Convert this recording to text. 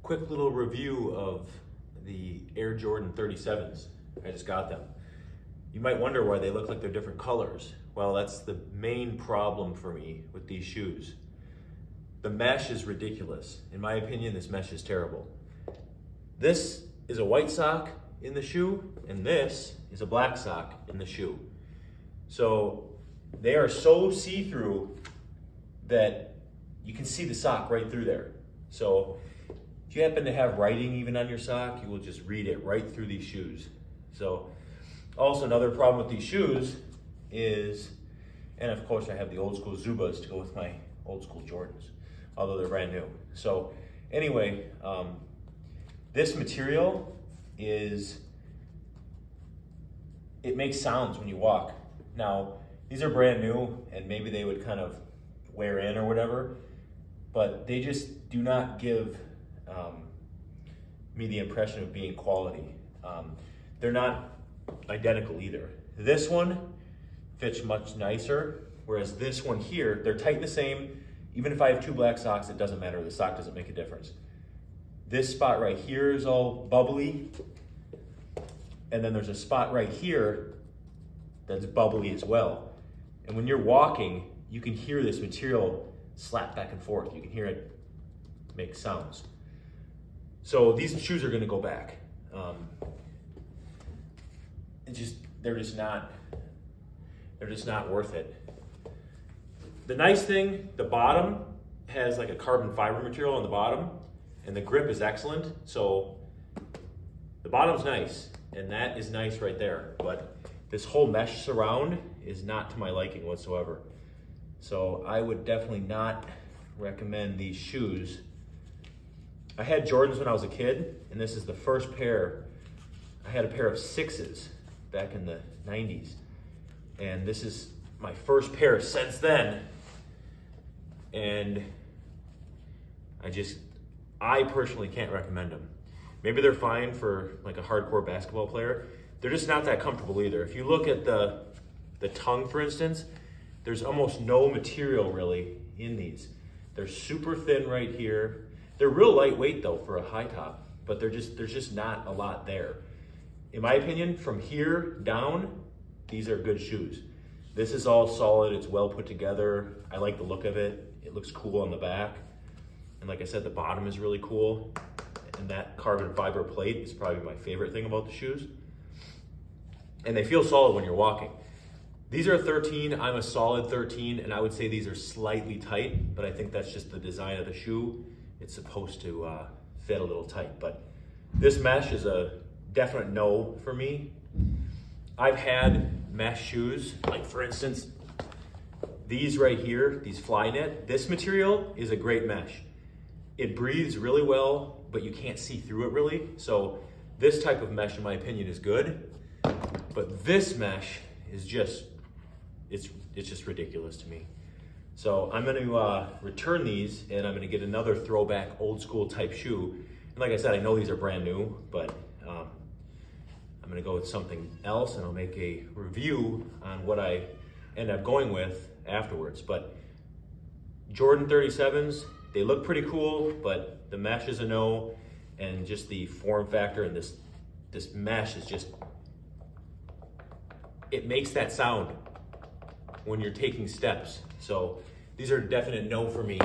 quick little review of the Air Jordan 37s. I just got them. You might wonder why they look like they're different colors. Well, that's the main problem for me with these shoes. The mesh is ridiculous. In my opinion, this mesh is terrible. This is a white sock in the shoe, and this is a black sock in the shoe. So they are so see-through that you can see the sock right through there. So if you happen to have writing even on your sock, you will just read it right through these shoes. So also another problem with these shoes is, and of course I have the old school Zubas to go with my old school Jordans, although they're brand new. So anyway, this material it makes sounds when you walk. Now, these are brand new and maybe they would kind of wear in or whatever, but they just do not give me the impression of being quality. They're not identical either. This one fits much nicer, whereas this one here, they're tight the same. Even if I have two black socks, it doesn't matter. The sock doesn't make a difference. This spot right here is all bubbly, and then there's a spot right here that's bubbly as well. And when you're walking, you can hear this material slap back and forth. You can hear it make sounds. So these shoes are gonna go back. They're just not worth it. The nice thing, the bottom has like a carbon fiber material on the bottom, and the grip is excellent. So the bottom's nice, and that is nice right there. But this whole mesh surround is not to my liking whatsoever. So I would definitely not recommend these shoes. I had Jordans when I was a kid, and this is the first pair. I had a pair of 6s back in the 90s. And this is my first pair since then. And I personally can't recommend them. Maybe they're fine for like a hardcore basketball player. They're just not that comfortable either. If you look at the tongue, for instance, there's almost no material really in these. They're super thin right here. They're real lightweight though for a high top, but there's just not a lot there. In my opinion, from here down, these are good shoes. This is all solid, it's well put together. I like the look of it. It looks cool on the back. And like I said, the bottom is really cool. And that carbon fiber plate is probably my favorite thing about the shoes. And they feel solid when you're walking. These are a 13, I'm a solid 13, and I would say these are slightly tight, but I think that's just the design of the shoe. It's supposed to fit a little tight, but this mesh is a definite no for me. I've had mesh shoes, like for instance, these right here, these Flyknit. This material is a great mesh. It breathes really well, but you can't see through it really. So this type of mesh, in my opinion, is good. But this mesh is just, it's just ridiculous to me. So I'm gonna return these, and I'm gonna get another throwback old school type shoe. And like I said, I know these are brand new, but I'm gonna go with something else, and I'll make a review on what I end up going with afterwards. But Jordan 37s, they look pretty cool, but the mesh is a no, and just the form factor and this mesh is just, it makes that sound when you're taking steps. So these are a definite no for me.